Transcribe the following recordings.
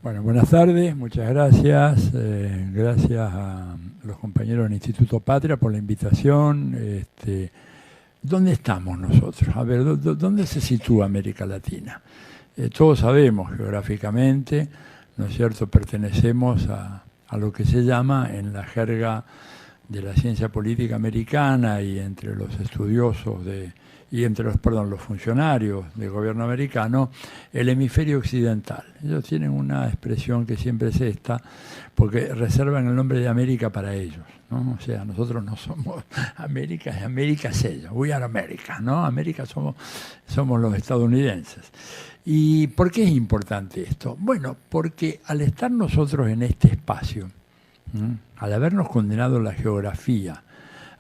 Bueno, buenas tardes, muchas gracias. Gracias a los compañeros del Instituto Patria por la invitación. ¿Dónde estamos nosotros? A ver, ¿dónde se sitúa América Latina? Todos sabemos geográficamente, ¿no es cierto?, pertenecemos a lo que se llama en la jerga de la ciencia política americana y entre los estudiosos y entre los funcionarios del gobierno americano, el hemisferio occidental. Ellos tienen una expresión que siempre es esta, porque reservan el nombre de América para ellos, ¿no? O sea, nosotros no somos América, América es ellos, we are America, ¿no? América somos los estadounidenses. ¿Y por qué es importante esto? Bueno, porque al estar nosotros en este espacio, al habernos condenado la geografía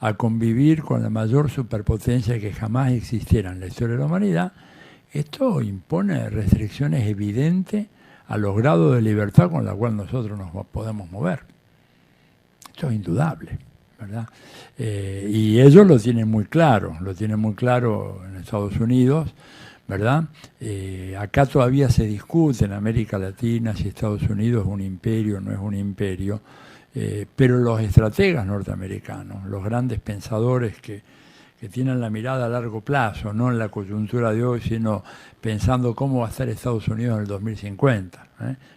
a convivir con la mayor superpotencia que jamás existiera en la historia de la humanidad, esto impone restricciones evidentes a los grados de libertad con la cual nosotros nos podemos mover. Esto es indudable, ¿verdad? Y ellos lo tienen muy claro en Estados Unidos, ¿verdad? Acá todavía se discute en América Latina si Estados Unidos es un imperio o no es un imperio. Pero los estrategas norteamericanos, los grandes pensadores que tienen la mirada a largo plazo, no en la coyuntura de hoy, sino pensando cómo va a estar Estados Unidos en el 2050,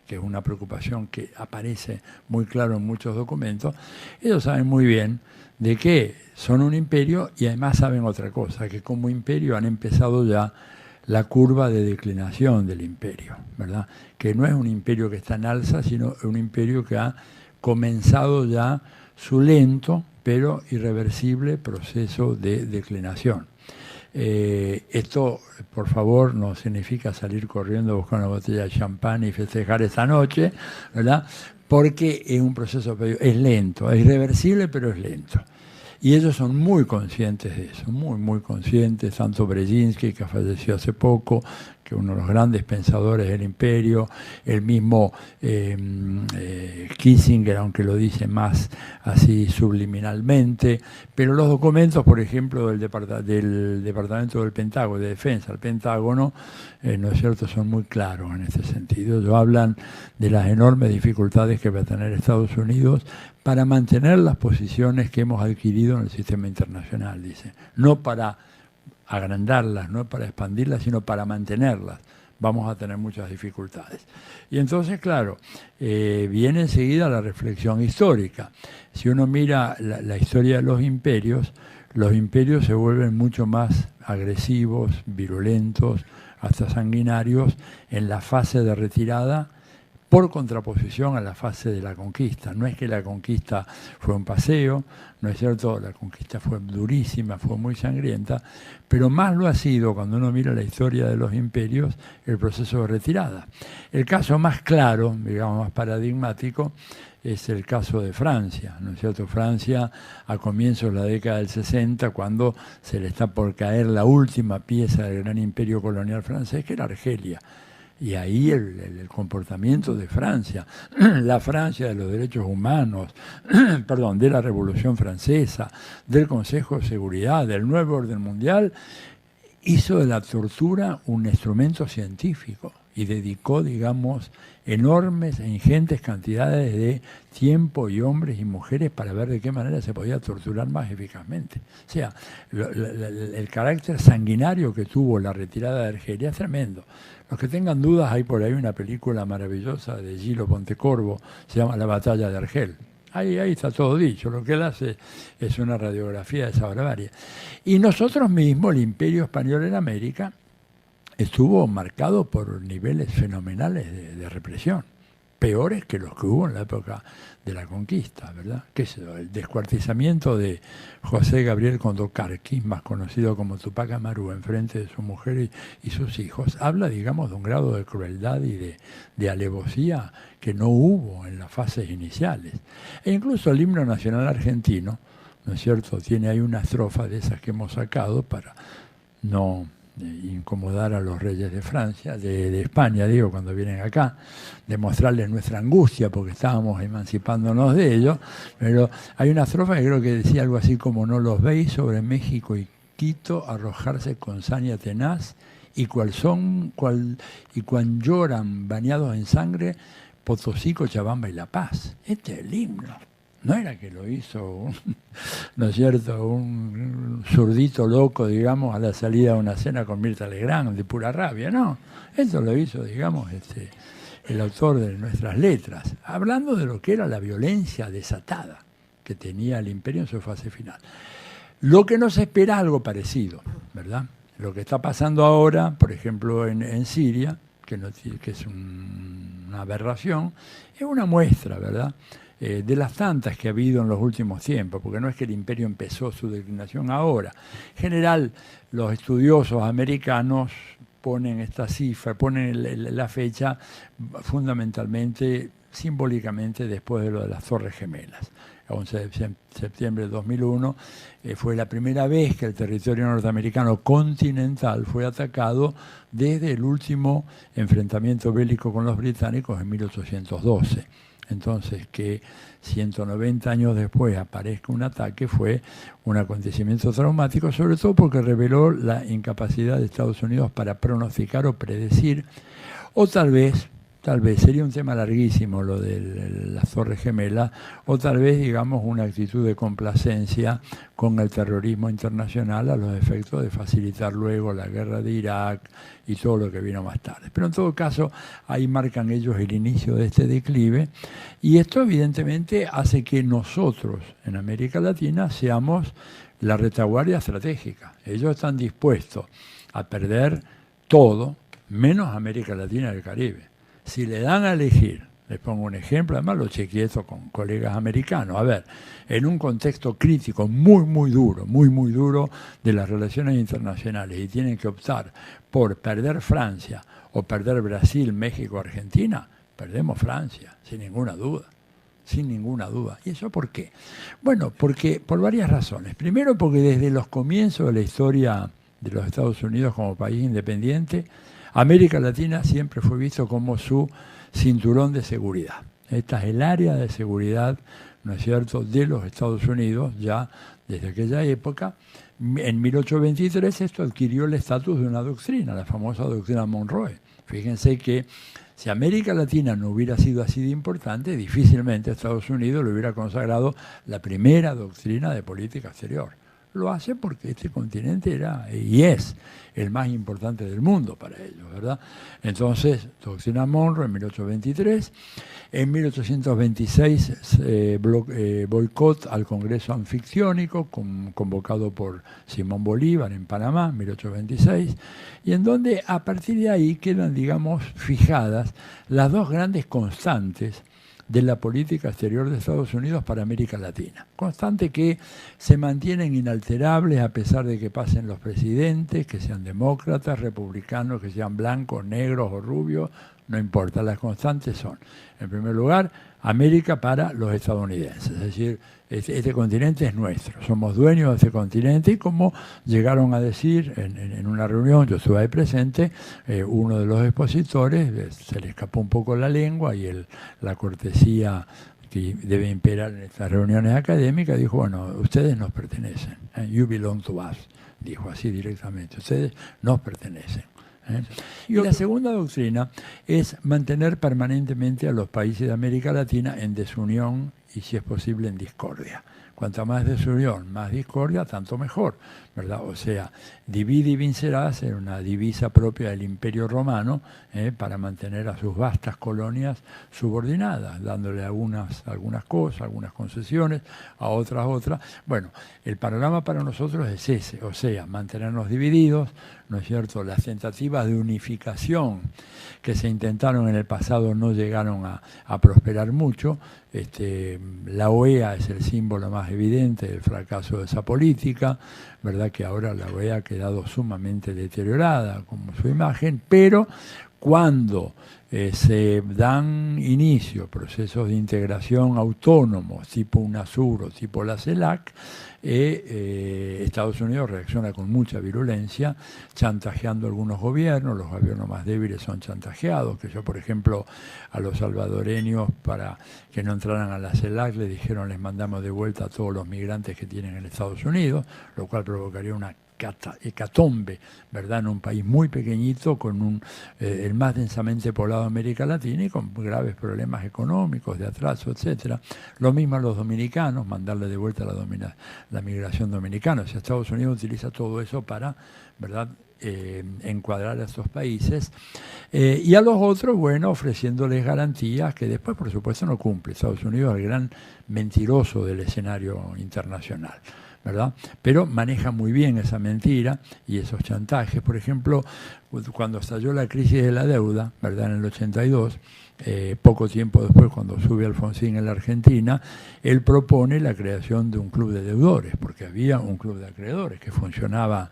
que es una preocupación que aparece muy claro en muchos documentos, ellos saben muy bien de que son un imperio y además saben otra cosa, que como imperio han empezado ya la curva de declinación del imperio, ¿verdad? Que no es un imperio que está en alza, sino un imperio que ha comenzado ya su lento pero irreversible proceso de declinación. Esto, por favor, no significa salir corriendo a buscar una botella de champán y festejar esta noche, ¿verdad? Porque es un proceso, es lento, es irreversible, pero es lento. Y ellos son muy conscientes de eso, muy conscientes, tanto Brzezinski, que falleció hace poco, que uno de los grandes pensadores del imperio, el mismo Kissinger, aunque lo dice más así subliminalmente, pero los documentos, por ejemplo, del Departamento del Pentágono, de Defensa, el Pentágono, ¿no es cierto?, son muy claros en este sentido. Ellos hablan de las enormes dificultades que va a tener Estados Unidos para mantener las posiciones que hemos adquirido en el sistema internacional, dice. No para agrandarlas, no para expandirlas, sino para mantenerlas. Vamos a tener muchas dificultades. Y entonces, claro, viene enseguida la reflexión histórica. Si uno mira la historia de los imperios se vuelven mucho más agresivos, virulentos, hasta sanguinarios en la fase de retirada, por contraposición a la fase de la conquista. No es que la conquista fue un paseo, no es cierto, la conquista fue durísima, fue muy sangrienta, pero más lo ha sido, cuando uno mira la historia de los imperios, el proceso de retirada. El caso más claro, digamos más paradigmático, es el caso de Francia, ¿no es cierto? Francia, a comienzos de la década del 60, cuando se le está por caer la última pieza del gran imperio colonial francés, que era Argelia. Y ahí el comportamiento de Francia, la Francia de los derechos humanos, perdón, de la Revolución Francesa, del Consejo de Seguridad, del nuevo orden mundial, hizo de la tortura un instrumento científico y dedicó, digamos, enormes e ingentes cantidades de tiempo y hombres y mujeres para ver de qué manera se podía torturar más eficazmente. O sea, el carácter sanguinario que tuvo la retirada de Argelia es tremendo. Los que tengan dudas, hay por ahí una película maravillosa de Gillo Pontecorvo, se llama La batalla de Argel. Ahí está todo dicho, lo que él hace es una radiografía de esa barbarie. Y nosotros mismos, el Imperio Español en América, estuvo marcado por niveles fenomenales de represión, peores que los que hubo en la época de la conquista, ¿verdad? Que es el descuartizamiento de José Gabriel Condorcanqui, más conocido como Tupac Amaru, en frente de su mujer y sus hijos, habla, digamos, de un grado de crueldad y de alevosía que no hubo en las fases iniciales. E incluso el himno nacional argentino, ¿no es cierto?, tiene ahí una estrofa de esas que hemos sacado para no incomodar a los reyes de Francia, de España, digo, cuando vienen acá, demostrarles nuestra angustia porque estábamos emancipándonos de ellos, pero hay una estrofa que creo que decía algo así como: no los veis sobre México y Quito arrojarse con saña tenaz, y cuan lloran bañados en sangre Potosí, Cochabamba y La Paz. Este es el himno. No era que lo hizo, ¿no es cierto?, un zurdito loco, digamos, a la salida de una cena con Mirta Legrand, de pura rabia, no. Esto lo hizo, digamos, el autor de nuestras letras, hablando de lo que era la violencia desatada que tenía el imperio en su fase final. Lo que nos espera algo parecido, ¿verdad? Lo que está pasando ahora, por ejemplo, en Siria, que es una aberración, es una muestra, ¿verdad?, de las tantas que ha habido en los últimos tiempos, porque no es que el imperio empezó su declinación ahora. En general, los estudiosos americanos ponen esta cifra, ponen la fecha fundamentalmente, simbólicamente, después de lo de las Torres Gemelas. 11 de septiembre de 2001 fue la primera vez que el territorio norteamericano continental fue atacado desde el último enfrentamiento bélico con los británicos en 1812. Entonces, que 190 años después aparezca un ataque fue un acontecimiento traumático, sobre todo porque reveló la incapacidad de Estados Unidos para pronosticar o predecir, o tal vez, sería un tema larguísimo lo de las Torres Gemelas, o tal vez, digamos, una actitud de complacencia con el terrorismo internacional a los efectos de facilitar luego la guerra de Irak y todo lo que vino más tarde. Pero en todo caso, ahí marcan ellos el inicio de este declive, y esto evidentemente hace que nosotros en América Latina seamos la retaguardia estratégica. Ellos están dispuestos a perder todo, menos América Latina y el Caribe. Si le dan a elegir, les pongo un ejemplo, además lo chequeé esto con colegas americanos, a ver, en un contexto crítico muy duro de las relaciones internacionales, y tienen que optar por perder Francia o perder Brasil, México, Argentina, perdemos Francia, sin ninguna duda. ¿Y eso por qué? Bueno, porque por varias razones. Primero, porque desde los comienzos de la historia de los Estados Unidos como país independiente, América Latina siempre fue visto como su cinturón de seguridad. Esta es el área de seguridad, ¿no es cierto?, de los Estados Unidos, ya desde aquella época. En 1823 esto adquirió el estatus de una doctrina, la famosa doctrina Monroe. Fíjense que si América Latina no hubiera sido así de importante, difícilmente Estados Unidos le hubiera consagrado la primera doctrina de política exterior. Lo hace porque este continente era y es el más importante del mundo para ellos, ¿verdad? Entonces, doctrina Monroe en 1823, en 1826 boicot al Congreso Anficciónico convocado por Simón Bolívar en Panamá, en 1826, y en donde a partir de ahí quedan, digamos, fijadas las dos grandes constantes de la política exterior de Estados Unidos para América Latina. Constante que se mantienen inalterables a pesar de que pasen los presidentes, que sean demócratas, republicanos, que sean blancos, negros o rubios, no importa, las constantes son, en primer lugar, América para los estadounidenses, es decir, este continente es nuestro, somos dueños de este continente, y como llegaron a decir en una reunión, yo estuve ahí presente, uno de los expositores, se le escapó un poco la lengua y la cortesía que debe imperar en estas reuniones académicas, dijo, bueno, ustedes nos pertenecen, you belong to us, dijo así directamente, ustedes nos pertenecen. Y la segunda doctrina es mantener permanentemente a los países de América Latina en desunión y, si es posible, en discordia. Cuanta más desunión, más discordia, tanto mejor, ¿verdad? O sea, divide y vencerás era una divisa propia del Imperio Romano para mantener a sus vastas colonias subordinadas, dándole algunas cosas, algunas concesiones, a otras. Bueno, el panorama para nosotros es ese, o sea, mantenernos divididos, ¿no es cierto? Las tentativas de unificación que se intentaron en el pasado no llegaron a prosperar mucho. La OEA es el símbolo más evidente del fracaso de esa política, ¿verdad? Que ahora la OEA ha quedado sumamente deteriorada como su imagen, pero cuando se dan inicio procesos de integración autónomos tipo UNASUR o tipo la CELAC, Estados Unidos reacciona con mucha virulencia, chantajeando a algunos gobiernos, los gobiernos más débiles son chantajeados, que yo, por ejemplo, a los salvadoreños, para que no entraran a la CELAC, les dijeron, les mandamos de vuelta a todos los migrantes que tienen en Estados Unidos, lo cual provocaría una hecatombe, ¿verdad? En un país muy pequeñito, con el más densamente poblado de América Latina y con graves problemas económicos, de atraso, etcétera. Lo mismo a los dominicanos, mandarle de vuelta la migración dominicana. O sea, Estados Unidos utiliza todo eso para, ¿verdad?, encuadrar a estos países, y a los otros, bueno, ofreciéndoles garantías que después, por supuesto, no cumple. Estados Unidos es el gran mentiroso del escenario internacional, ¿verdad? Pero maneja muy bien esa mentira y esos chantajes. Por ejemplo, cuando estalló la crisis de la deuda, ¿verdad?, en el 82, poco tiempo después, cuando sube Alfonsín en la Argentina, él propone la creación de un club de deudores, porque había un club de acreedores que funcionaba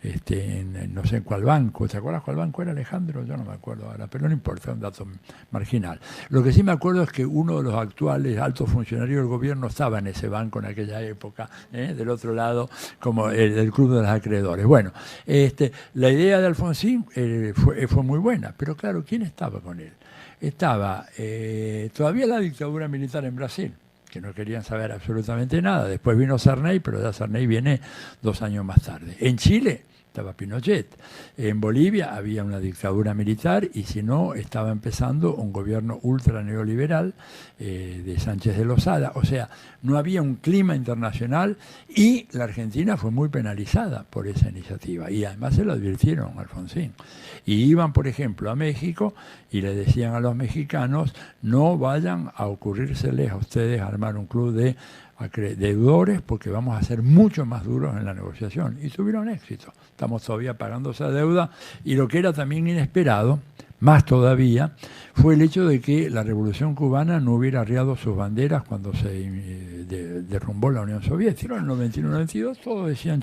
en no sé en cuál banco. ¿Te acuerdas cuál banco era, Alejandro? Yo no me acuerdo ahora, pero no importa, es un dato marginal. Lo que sí me acuerdo es que uno de los actuales altos funcionarios del gobierno estaba en ese banco en aquella época, del otro lado, como el club de los acreedores. Bueno, la idea de Alfonsín fue muy buena, pero claro, ¿quién estaba con él? Estaba todavía la dictadura militar en Brasil, que no querían saber absolutamente nada. Después vino Sarney, pero ya Sarney viene 2 años más tarde. En Chile estaba Pinochet. En Bolivia había una dictadura militar y si no, estaba empezando un gobierno ultra neoliberal de Sánchez de Lozada. O sea, no había un clima internacional y la Argentina fue muy penalizada por esa iniciativa. Y además se lo advirtieron a Alfonsín. Y iban, por ejemplo, a México y le decían a los mexicanos, no vayan a ocurrírseles a ustedes armar un club de deudores porque vamos a ser mucho más duros en la negociación. Y tuvieron éxito. Estamos todavía pagando esa deuda. Y lo que era también inesperado, más todavía, fue el hecho de que la Revolución Cubana no hubiera arriado sus banderas cuando se derrumbó la Unión Soviética. En el 91-92 todos decían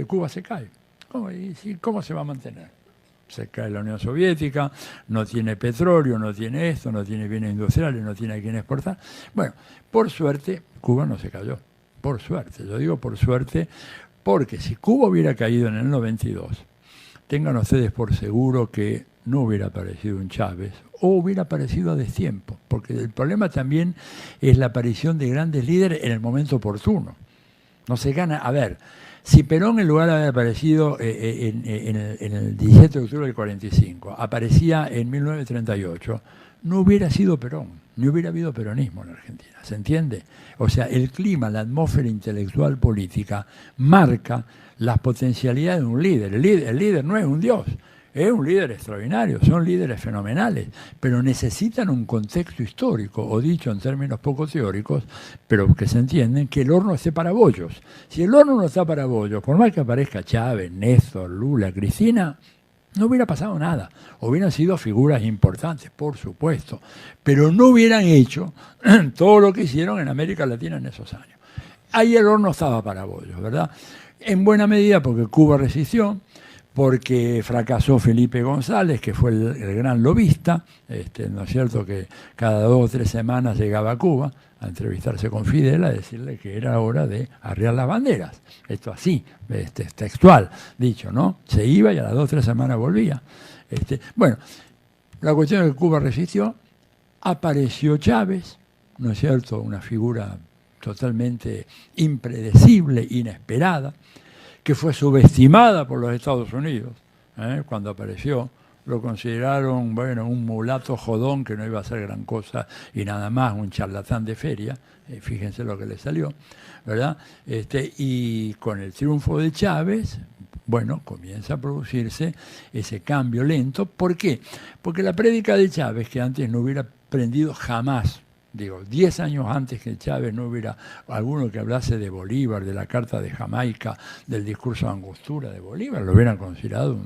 Cuba se cae. ¿Cómo se va a mantener? Se cae la Unión Soviética, no tiene petróleo, no tiene esto, no tiene bienes industriales, no tiene a quién exportar. Bueno, por suerte, Cuba no se cayó. Por suerte, yo digo por suerte, porque si Cuba hubiera caído en el 92, tengan ustedes por seguro que no hubiera aparecido un Chávez o hubiera aparecido a destiempo, porque el problema también es la aparición de grandes líderes en el momento oportuno. No se gana, a ver, si Perón, en lugar de haber aparecido en el 17 de octubre del 45, aparecía en 1938, no hubiera sido Perón, ni hubiera habido peronismo en Argentina, ¿se entiende? O sea, el clima, la atmósfera intelectual política marca las potencialidades de un líder. El líder no es un dios, es un líder extraordinario, son líderes fenomenales, pero necesitan un contexto histórico, o dicho en términos poco teóricos, pero que se entienden, que el horno esté para bollos. Si el horno no está para bollos, por más que aparezca Chávez, Néstor, Lula, Cristina, no hubiera pasado nada. Hubieran sido figuras importantes, por supuesto, pero no hubieran hecho todo lo que hicieron en América Latina en esos años. Ahí el horno estaba para bollos, ¿verdad? En buena medida porque Cuba resistió, porque fracasó Felipe González, que fue el gran lobista, ¿no es cierto?, que cada 2 o 3 semanas llegaba a Cuba a entrevistarse con Fidel, a decirle que era hora de arriar las banderas. Esto así, textual, dicho, ¿no? Se iba y a las 2 o 3 semanas volvía. Bueno, la cuestión es que Cuba resistió, apareció Chávez, ¿no es cierto?, una figura totalmente impredecible, inesperada, que fue subestimada por los Estados Unidos. Cuando apareció, lo consideraron, bueno, un mulato jodón que no iba a hacer gran cosa y nada más, un charlatán de feria. Fíjense lo que le salió, ¿verdad? Y con el triunfo de Chávez, bueno, comienza a producirse ese cambio lento. ¿Por qué? Porque la prédica de Chávez, que antes no hubiera prendido jamás, 10 años antes que Chávez no hubiera alguno que hablase de Bolívar, de la Carta de Jamaica, del discurso de Angostura de Bolívar, lo hubieran considerado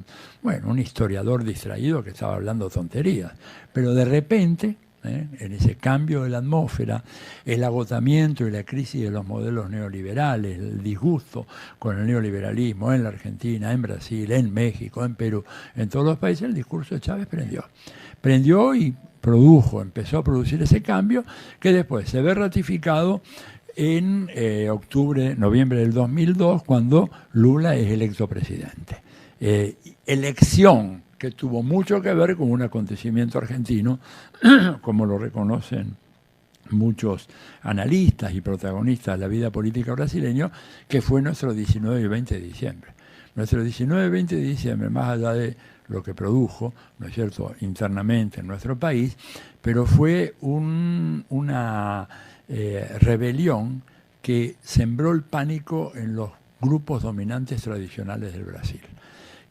un historiador distraído que estaba hablando tonterías. Pero de repente, en ese cambio de la atmósfera, el agotamiento y la crisis de los modelos neoliberales, el disgusto con el neoliberalismo en la Argentina, en Brasil, en México, en Perú, en todos los países, el discurso de Chávez prendió y empezó a producir ese cambio que después se ve ratificado en noviembre del 2002, cuando Lula es electo presidente. Elección que tuvo mucho que ver con un acontecimiento argentino, como lo reconocen muchos analistas y protagonistas de la vida política brasileña, que fue nuestro 19 y 20 de diciembre. nuestro 19-20 de diciembre, más allá de lo que produjo, ¿no es cierto?, internamente en nuestro país, pero fue una rebelión que sembró el pánico en los grupos dominantes tradicionales del Brasil,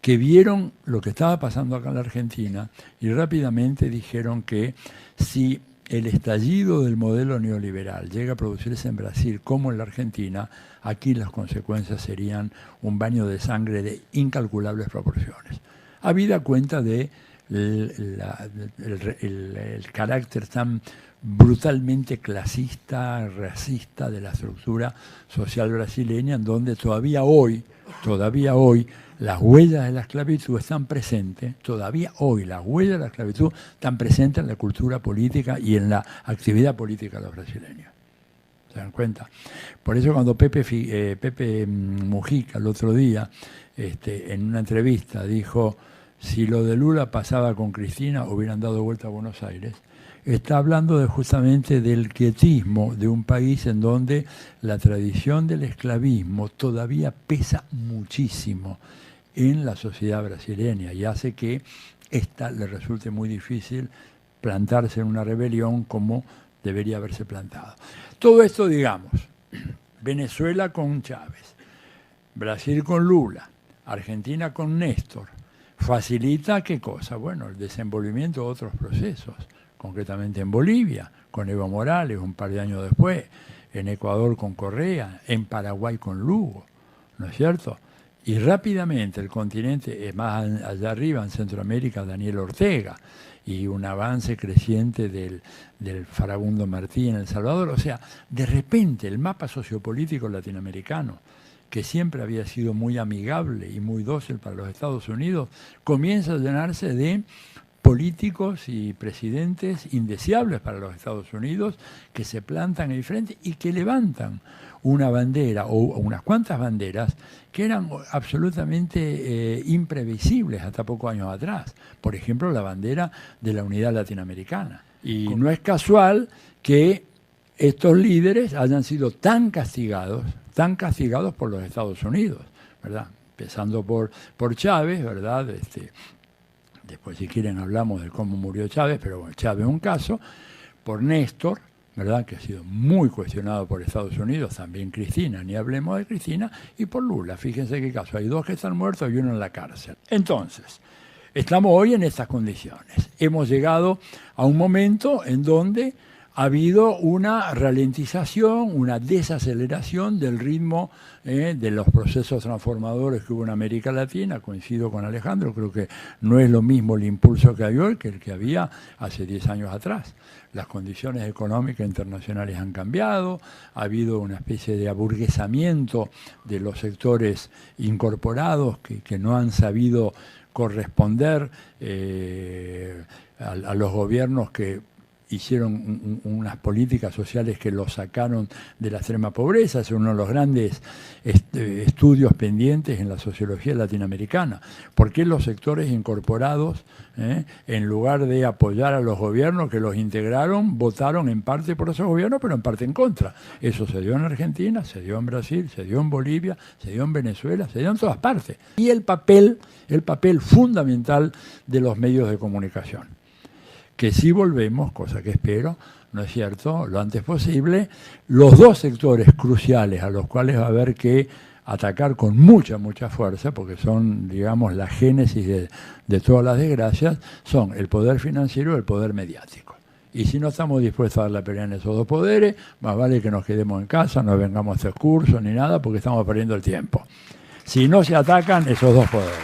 que vieron lo que estaba pasando acá en la Argentina y rápidamente dijeron que si el estallido del modelo neoliberal llega a producirse en Brasil como en la Argentina, aquí las consecuencias serían un baño de sangre de incalculables proporciones. Habida cuenta de el carácter tan brutalmente clasista, racista de la estructura social brasileña, en donde todavía hoy, las huellas de la esclavitud están presentes, todavía hoy las huellas de la esclavitud están presentes en la cultura política y en la actividad política de los brasileños. ¿Se dan cuenta? Por eso cuando Pepe Mujica el otro día, en una entrevista, dijo, si lo de Lula pasaba con Cristina, hubieran dado vuelta a Buenos Aires, está hablando justamente del quietismo de un país en donde la tradición del esclavismo todavía pesa muchísimo en la sociedad brasileña y hace que esta le resulte muy difícil plantarse en una rebelión como debería haberse plantado. Todo esto, digamos, Venezuela con Chávez, Brasil con Lula, Argentina con Néstor, facilita ¿qué cosa? Bueno, el desenvolvimiento de otros procesos, concretamente en Bolivia, con Evo Morales un par de años después, en Ecuador con Correa, en Paraguay con Lugo, ¿no es cierto? Y rápidamente el continente, más allá arriba en Centroamérica, Daniel Ortega, y un avance creciente del Farabundo Martí en El Salvador. O sea, de repente el mapa sociopolítico latinoamericano, que siempre había sido muy amigable y muy dócil para los Estados Unidos, comienza a llenarse de políticos y presidentes indeseables para los Estados Unidos que se plantan en el frente y que levantan una bandera o unas cuantas banderas que eran absolutamente imprevisibles hasta pocos años atrás. Por ejemplo, la bandera de la unidad latinoamericana. Y no es casual que estos líderes hayan sido tan castigados por los Estados Unidos, ¿verdad? Empezando por Chávez, ¿verdad? Después, si quieren, hablamos de cómo murió Chávez, pero bueno, Chávez es un caso, por Néstor, ¿verdad?, que ha sido muy cuestionado por Estados Unidos, también Cristina, ni hablemos de Cristina, y por Lula. Fíjense qué caso, hay dos que están muertos y uno en la cárcel. Entonces, estamos hoy en estas condiciones. Hemos llegado a un momento en donde ha habido una ralentización, una desaceleración del ritmo de los procesos transformadores que hubo en América Latina. Coincido con Alejandro, creo que no es lo mismo el impulso que hay hoy que el que había hace 10 años atrás. Las condiciones económicas internacionales han cambiado, ha habido una especie de aburguesamiento de los sectores incorporados que no han sabido corresponder a los gobiernos que hicieron unas políticas sociales que los sacaron de la extrema pobreza. Es uno de los grandes estudios pendientes en la sociología latinoamericana. ¿Por qué los sectores incorporados, en lugar de apoyar a los gobiernos que los integraron, votaron en parte por esos gobiernos, pero en parte en contra? Eso se dio en Argentina, se dio en Brasil, se dio en Bolivia, se dio en Venezuela, se dio en todas partes. Y el papel fundamental de los medios de comunicación, que si volvemos, cosa que espero, ¿no es cierto?, lo antes posible, los dos sectores cruciales a los cuales va a haber que atacar con mucha fuerza, porque son, digamos, la génesis de todas las desgracias, son el poder financiero y el poder mediático. Y si no estamos dispuestos a dar la pelea en esos dos poderes, más vale que nos quedemos en casa, no vengamos a hacer cursos ni nada, porque estamos perdiendo el tiempo. Si no se atacan esos dos poderes.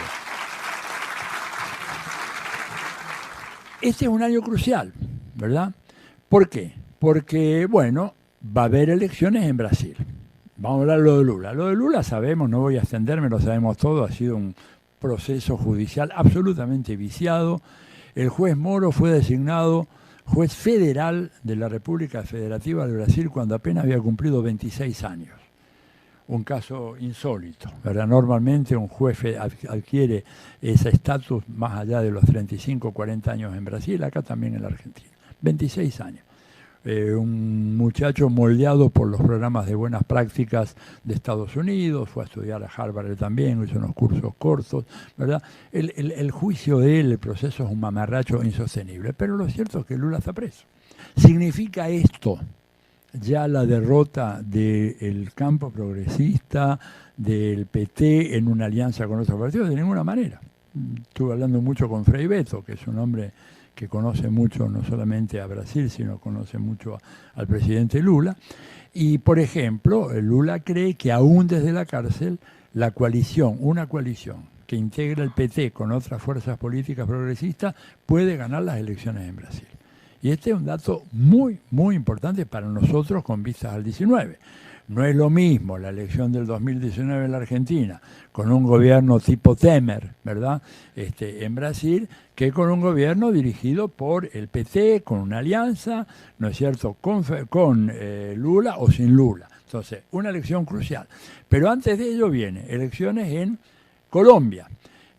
Este es un año crucial, ¿verdad? ¿Por qué? Porque, bueno, va a haber elecciones en Brasil. Vamos a hablar de lo de Lula. Lo de Lula sabemos, no voy a extenderme, lo sabemos todo, ha sido un proceso judicial absolutamente viciado. El juez Moro fue designado juez federal de la República Federativa de Brasil cuando apenas había cumplido 26 años. Un caso insólito, ¿verdad? Normalmente un juez adquiere ese estatus más allá de los 35 o 40 años en Brasil, acá también en la Argentina. 26 años. un muchacho moldeado por los programas de buenas prácticas de Estados Unidos, fue a estudiar a Harvard también, hizo unos cursos cortos, ¿verdad? El juicio de él, el proceso es un mamarracho insostenible, pero lo cierto es que Lula está preso. ¿Significa esto ya la derrota del campo progresista, del PT en una alianza con otros partidos? De ninguna manera. Estuve hablando mucho con Frei Beto, que es un hombre que conoce mucho no solamente a Brasil, sino conoce mucho al presidente Lula. Y, por ejemplo, Lula cree que aún desde la cárcel, la coalición, una coalición que integra el PT con otras fuerzas políticas progresistas, puede ganar las elecciones en Brasil. Y este es un dato muy, muy importante para nosotros con vistas al 19. No es lo mismo la elección del 2019 en la Argentina con un gobierno tipo Temer, ¿verdad? En Brasil, que con un gobierno dirigido por el PT, con una alianza, ¿no es cierto?, con Lula o sin Lula. Entonces, una elección crucial. Pero antes de ello viene elecciones en Colombia.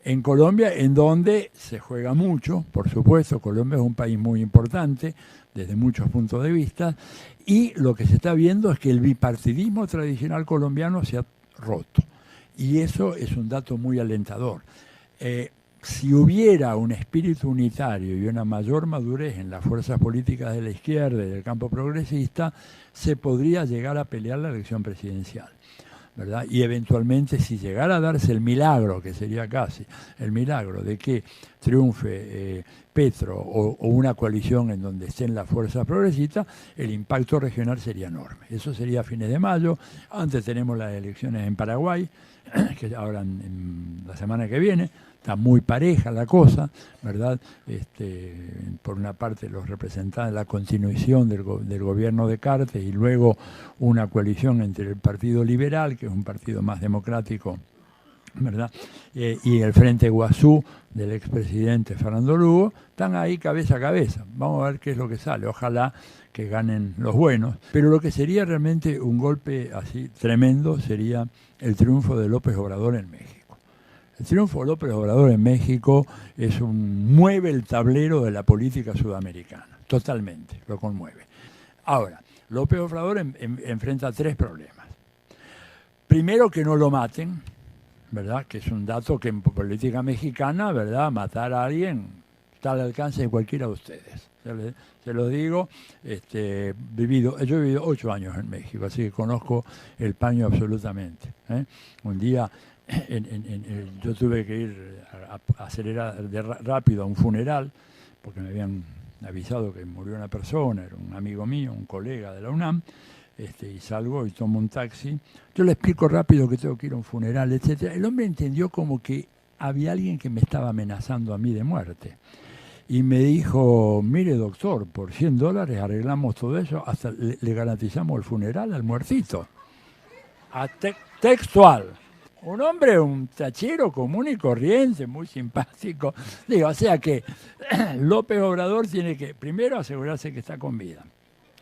En Colombia, en donde se juega mucho, por supuesto, Colombia es un país muy importante desde muchos puntos de vista, y lo que se está viendo es que el bipartidismo tradicional colombiano se ha roto. Y eso es un dato muy alentador. Si hubiera un espíritu unitario y una mayor madurez en las fuerzas políticas de la izquierda y del campo progresista, se podría llegar a pelear la elección presidencial, ¿verdad? Y eventualmente, si llegara a darse el milagro, que sería casi el milagro de que triunfe Petro o una coalición en donde estén las fuerzas progresistas, el impacto regional sería enorme. Eso sería a fines de mayo. Antes tenemos las elecciones en Paraguay, que ahora en la semana que viene. Está muy pareja la cosa, ¿verdad? Por una parte los representantes, la continuación del gobierno de Cartes, y luego una coalición entre el Partido Liberal, que es un partido más democrático, ¿verdad? Y el Frente Guazú del expresidente Fernando Lugo, están ahí cabeza a cabeza. Vamos a ver qué es lo que sale. Ojalá que ganen los buenos. Pero lo que sería realmente un golpe así tremendo sería el triunfo de López Obrador en México. El triunfo de López Obrador en México mueve el tablero de la política sudamericana, totalmente, lo conmueve. Ahora, López Obrador enfrenta tres problemas. Primero, que no lo maten, ¿verdad? Que es un dato que en política mexicana, ¿verdad?, matar a alguien está al alcance de cualquiera de ustedes. Se lo digo, yo he vivido 8 años en México, así que conozco el paño absolutamente. Un día yo tuve que ir a acelerar rápido a un funeral, porque me habían avisado que murió una persona, era un amigo mío, un colega de la UNAM, y salgo y tomo un taxi. Yo le explico rápido que tengo que ir a un funeral, etcétera. El hombre entendió como que había alguien que me estaba amenazando a mí de muerte. Y me dijo: mire, doctor, por $100 arreglamos todo eso, hasta le garantizamos el funeral al muertito. Textual. Un hombre, un tachero común y corriente, muy simpático. Digo, o sea que López Obrador tiene que, primero, asegurarse que está con vida.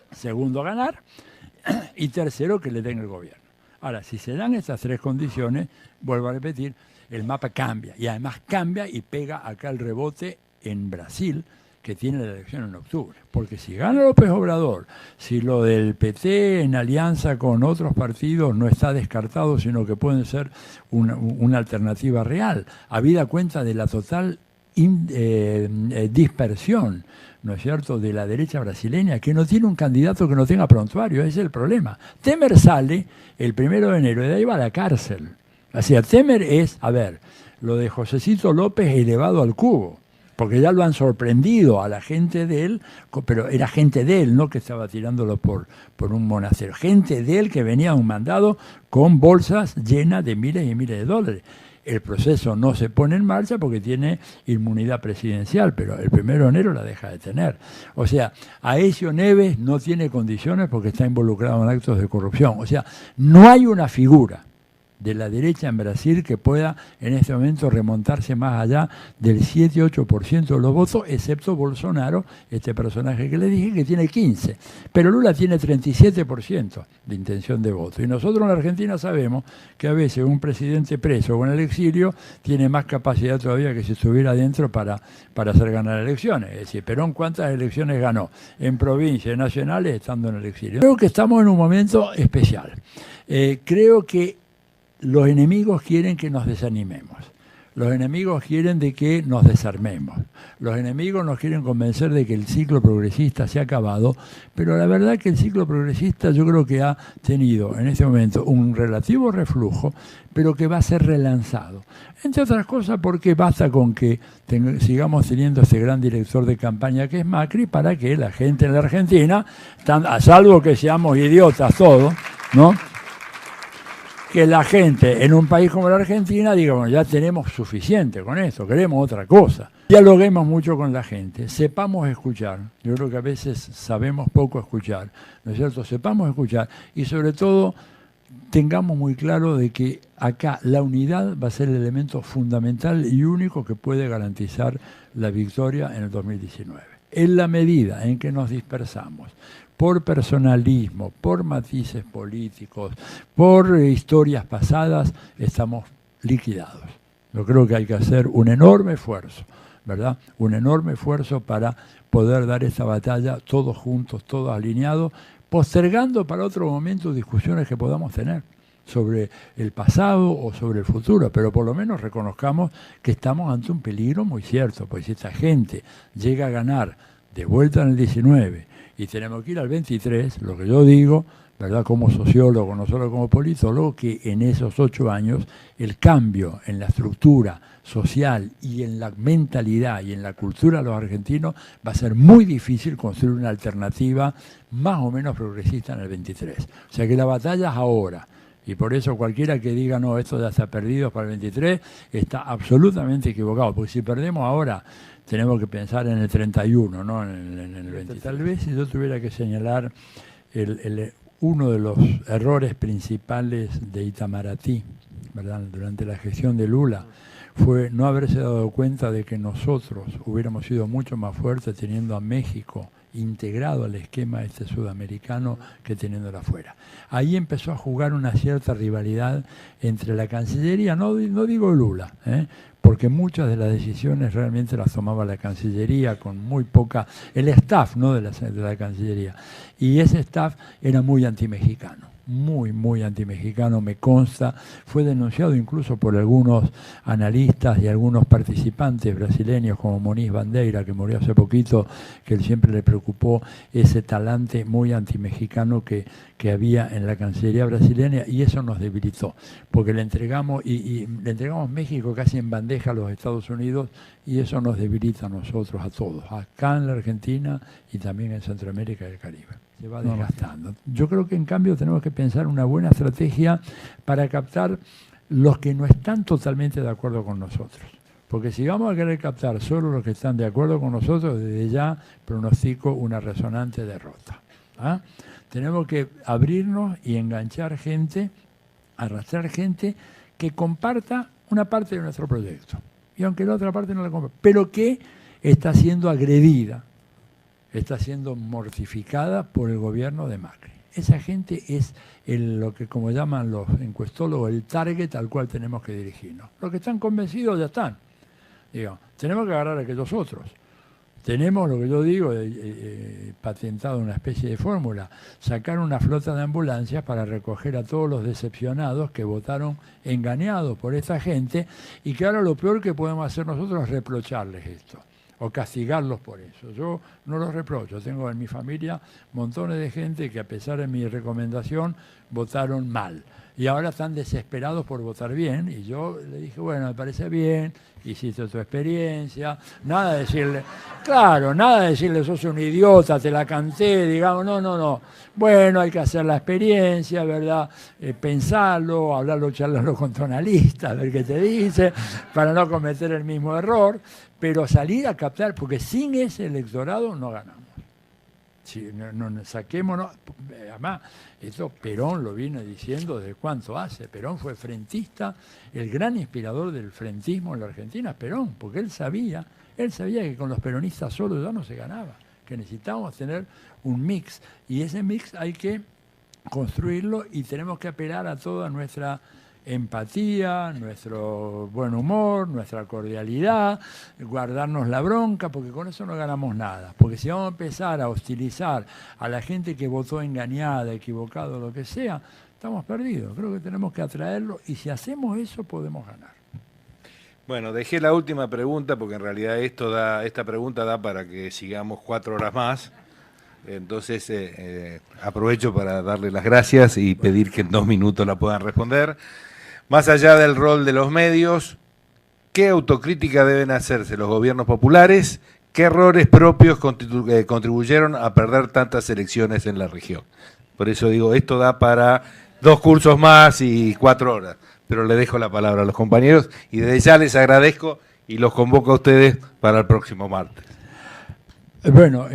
Segundo, ganar. Y tercero, que le den el gobierno. Ahora, si se dan estas tres condiciones, vuelvo a repetir, el mapa cambia. Y además cambia y pega acá el rebote en Brasil, que tiene la elección en octubre. Porque si gana López Obrador, si lo del PT en alianza con otros partidos no está descartado, sino que pueden ser una alternativa real, habida cuenta de la total dispersión, ¿no es cierto?, de la derecha brasileña, que no tiene un candidato que no tenga prontuario. Ese es el problema. Temer sale el 1 de enero y de ahí va a la cárcel. O sea, Temer es, lo de Josecito López elevado al cubo, porque ya lo han sorprendido a la gente de él, pero era gente de él, no que estaba tirándolo por un monasterio, gente de él que venía a un mandado con bolsas llenas de miles y miles de dólares. El proceso no se pone en marcha porque tiene inmunidad presidencial, pero el 1 de enero la deja de tener. O sea, Aécio Neves no tiene condiciones porque está involucrado en actos de corrupción. O sea, no hay una figura de la derecha en Brasil que pueda en este momento remontarse más allá del 7-8% de los votos, excepto Bolsonaro, este personaje que le dije, que tiene 15%. Pero Lula tiene 37% de intención de voto. Y nosotros en la Argentina sabemos que a veces un presidente preso o en el exilio tiene más capacidad todavía que si estuviera adentro para hacer ganar elecciones. Es decir, Perón, ¿cuántas elecciones ganó? En provincias nacionales estando en el exilio. Creo que estamos en un momento especial. Creo que los enemigos quieren que nos desanimemos. Los enemigos quieren de que nos desarmemos. Los enemigos nos quieren convencer de que el ciclo progresista se ha acabado, pero la verdad que el ciclo progresista yo creo que ha tenido en este momento un relativo reflujo, pero que va a ser relanzado. Entre otras cosas porque basta con que sigamos teniendo este gran director de campaña que es Macri para que la gente en la Argentina, a salvo que seamos idiotas todos, ¿no?, que la gente en un país como la Argentina diga, bueno, ya tenemos suficiente con esto, queremos otra cosa. Dialoguemos mucho con la gente, sepamos escuchar. Yo creo que a veces sabemos poco escuchar, ¿no es cierto? Sepamos escuchar y sobre todo tengamos muy claro de que acá la unidad va a ser el elemento fundamental y único que puede garantizar la victoria en el 2019. En la medida en que nos dispersamos por personalismo, por matices políticos, por historias pasadas, estamos liquidados. Yo creo que hay que hacer un enorme esfuerzo, ¿verdad? Un enorme esfuerzo para poder dar esta batalla todos juntos, todos alineados, postergando para otro momento discusiones que podamos tener sobre el pasado o sobre el futuro, pero por lo menos reconozcamos que estamos ante un peligro muy cierto, pues si esta gente llega a ganar de vuelta en el 19 y tenemos que ir al 23, lo que yo digo, ¿verdad?, como sociólogo, no solo como politólogo, que en esos 8 años el cambio en la estructura social y en la mentalidad y en la cultura de los argentinos va a ser muy difícil construir una alternativa más o menos progresista en el 23. O sea que la batalla es ahora. Y por eso cualquiera que diga, no, esto ya está perdido para el 23, está absolutamente equivocado. Porque si perdemos ahora, tenemos que pensar en el 31, no en el 23. Tal vez si yo tuviera que señalar uno de los errores principales de Itamaraty, ¿verdad?, durante la gestión de Lula, fue no haberse dado cuenta de que nosotros hubiéramos sido mucho más fuertes teniendo a México integrado al esquema este sudamericano que teniéndolo afuera. Ahí empezó a jugar una cierta rivalidad entre la Cancillería, no digo Lula, porque muchas de las decisiones realmente las tomaba la Cancillería con muy poca, el staff, ¿no?, de la Cancillería, y ese staff era muy antimexicano. Muy antimexicano, me consta, fue denunciado incluso por algunos analistas y algunos participantes brasileños como Moniz Bandeira, que murió hace poquito, que él siempre le preocupó ese talante muy antimexicano que había en la Cancillería brasileña, y eso nos debilitó, porque le entregamos México casi en bandeja a los Estados Unidos, y eso nos debilita a nosotros, a todos, acá en la Argentina y también en Centroamérica y el Caribe. Se va desgastando. Yo creo que en cambio tenemos que pensar una buena estrategia para captar los que no están totalmente de acuerdo con nosotros. Porque si vamos a querer captar solo los que están de acuerdo con nosotros, desde ya pronostico una resonante derrota. Tenemos que abrirnos y enganchar gente, arrastrar gente que comparta una parte de nuestro proyecto. Y aunque la otra parte no la comparta, pero que está siendo agredida, está siendo mortificada por el gobierno de Macri. Esa gente es lo que, como llaman los encuestólogos, el target al cual tenemos que dirigirnos. Los que están convencidos ya están. Digo, tenemos que agarrar a aquellos otros. Tenemos, lo que yo digo, patentado una especie de fórmula, sacar una flota de ambulancias para recoger a todos los decepcionados que votaron engañados por esta gente, y que ahora lo peor que podemos hacer nosotros es reprocharles esto o castigarlos por eso. Yo no los reprocho. Tengo en mi familia montones de gente que a pesar de mi recomendación votaron mal. Y ahora están desesperados por votar bien. Y yo le dije, bueno, me parece bien, hiciste tu experiencia. Nada de decirle, claro, nada de decirle, sos un idiota, te la canté, digamos, no. Bueno, hay que hacer la experiencia, ¿verdad? Pensarlo, hablarlo, charlarlo con tu analista, ver qué te dice, para no cometer el mismo error. Pero salir a captar, porque sin ese electorado no ganamos. Si, saquémonos, además, esto Perón lo viene diciendo desde cuánto hace. Perón fue frentista, el gran inspirador del frentismo en la Argentina es Perón, porque él sabía que con los peronistas solos ya no se ganaba, que necesitábamos tener un mix, y ese mix hay que construirlo y tenemos que apelar a toda nuestra empatía, nuestro buen humor, nuestra cordialidad, guardarnos la bronca, porque con eso no ganamos nada. Porque si vamos a empezar a hostilizar a la gente que votó engañada, equivocado, lo que sea, estamos perdidos. Creo que tenemos que atraerlo y si hacemos eso podemos ganar. Bueno, dejé la última pregunta porque en realidad esta pregunta da para que sigamos 4 horas más. Entonces aprovecho para darle las gracias y pedir que en 2 minutos la puedan responder. Más allá del rol de los medios, ¿qué autocrítica deben hacerse los gobiernos populares? ¿Qué errores propios contribuyeron a perder tantas elecciones en la región? Por eso digo, esto da para 2 cursos más y 4 horas. Pero le dejo la palabra a los compañeros y desde ya les agradezco y los convoco a ustedes para el próximo martes. Bueno,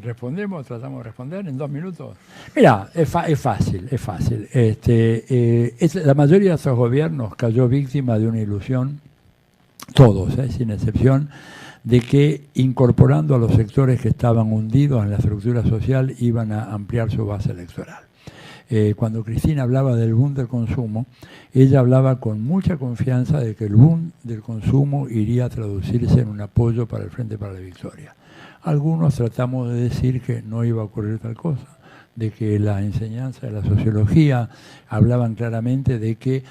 tratamos de responder en 2 minutos. Mira, es fácil. La mayoría de esos gobiernos cayó víctima de una ilusión, todos, sin excepción, de que incorporando a los sectores que estaban hundidos en la estructura social iban a ampliar su base electoral. Cuando Cristina hablaba del boom del consumo, ella hablaba con mucha confianza de que el boom del consumo iría a traducirse en un apoyo para el Frente para la Victoria. Algunos tratamos de decir que no iba a ocurrir tal cosa, de que la enseñanza de la sociología hablaban claramente de que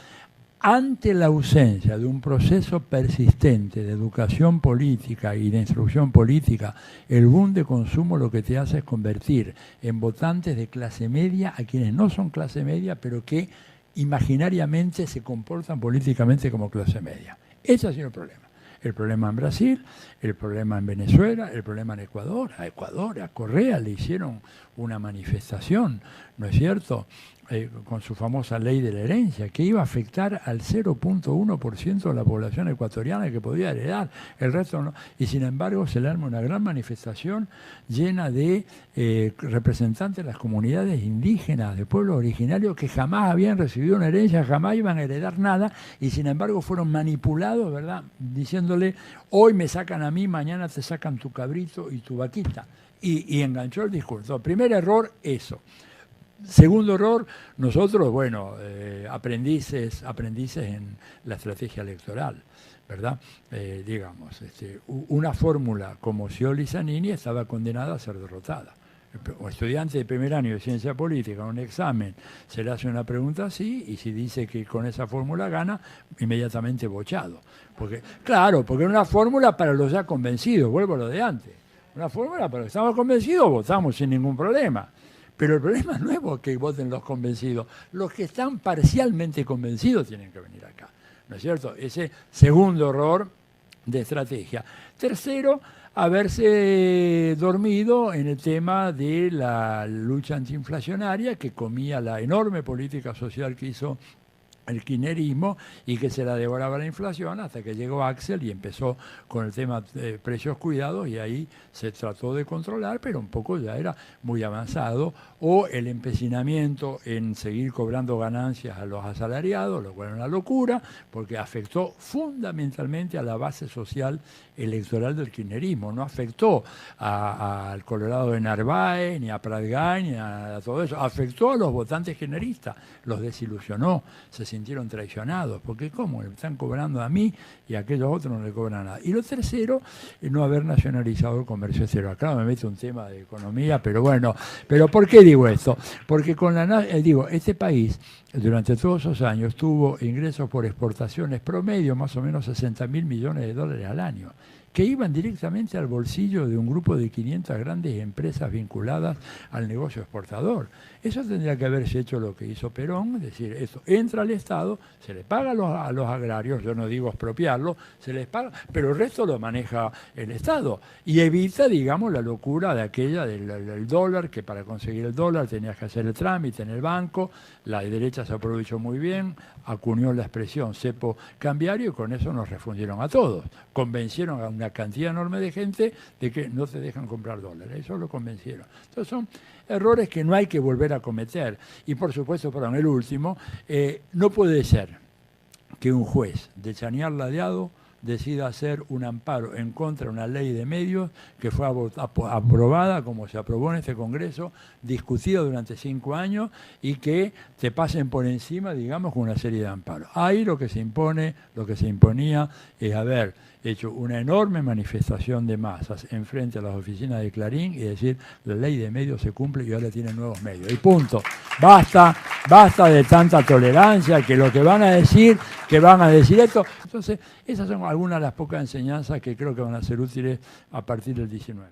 ante la ausencia de un proceso persistente de educación política y de instrucción política, el boom de consumo lo que te hace es convertir en votantes de clase media a quienes no son clase media, pero que imaginariamente se comportan políticamente como clase media. Ese ha sido el problema. El problema en Brasil, el problema en Venezuela, el problema en Ecuador. A Correa le hicieron una manifestación, ¿no es cierto?, con su famosa ley de la herencia, que iba a afectar al 0.1% de la población ecuatoriana que podía heredar, el resto no. Y sin embargo se le arma una gran manifestación llena de representantes de las comunidades indígenas, de pueblos originarios que jamás habían recibido una herencia, jamás iban a heredar nada, y sin embargo fueron manipulados, ¿verdad?, diciéndole, hoy me sacan a mí, mañana te sacan tu cabrito y tu vaquita. Y enganchó el discurso. Primer error, eso. Segundo error, nosotros, aprendices en la estrategia electoral, ¿verdad? Digamos, una fórmula como Scioli Zanini estaba condenada a ser derrotada. Un estudiante de primer año de ciencia política, en un examen, se le hace una pregunta así, y si dice que con esa fórmula gana, inmediatamente bochado. Porque era una fórmula para los ya convencidos, vuelvo a lo de antes. Una fórmula para los que estamos convencidos, votamos sin ningún problema. Pero el problema no es que voten los convencidos. Los que están parcialmente convencidos tienen que venir acá, ¿no es cierto? Ese segundo error de estrategia. Tercero, haberse dormido en el tema de la lucha antiinflacionaria que comía la enorme política social que hizo el kirchnerismo y que se la devoraba la inflación hasta que llegó Axel y empezó con el tema de precios cuidados y ahí se trató de controlar, pero un poco ya era muy avanzado, o el empecinamiento en seguir cobrando ganancias a los asalariados, lo cual era una locura, porque afectó fundamentalmente a la base social electoral del kirchnerismo, no afectó al Colorado de Narváez, ni a Pratgay, ni a todo eso, afectó a los votantes kirchneristas, los desilusionó, se sintieron traicionados, porque ¿cómo? Me están cobrando a mí y a aquellos otros no le cobran nada. Y lo tercero, no haber nacionalizado el comercio exterior. Acá me meto un tema de economía, pero bueno, ¿pero por qué digo esto? Porque este país durante todos esos años tuvo ingresos por exportaciones promedio más o menos 60.000 millones de dólares al año, que iban directamente al bolsillo de un grupo de 500 grandes empresas vinculadas al negocio exportador. Eso tendría que haberse hecho lo que hizo Perón, es decir, eso entra al Estado, se le paga a los agrarios, yo no digo expropiarlo, se les paga, pero el resto lo maneja el Estado y evita, digamos, la locura de aquella del dólar, que para conseguir el dólar tenías que hacer el trámite en el banco, la derecha se aprovechó muy bien, acuñó la expresión cepo cambiario y con eso nos refundieron a todos, convencieron a una una cantidad enorme de gente de que no se dejan comprar dólares. Eso lo convencieron. Entonces son errores que no hay que volver a cometer. Y por supuesto, perdón, el último, no puede ser que un juez de Chañar Ladeado decida hacer un amparo en contra de una ley de medios que fue aprobada, como se aprobó en este Congreso, discutida durante 5 años y que te pasen por encima, digamos, con una serie de amparos. Ahí lo que se impone, lo que se imponía es haber hecho una enorme manifestación de masas enfrente a las oficinas de Clarín y decir, la ley de medios se cumple y ahora tiene nuevos medios. Y punto. Basta de tanta tolerancia, que lo que van a decir esto. Entonces, esas son algunas de las pocas enseñanzas que creo que van a ser útiles a partir del 19.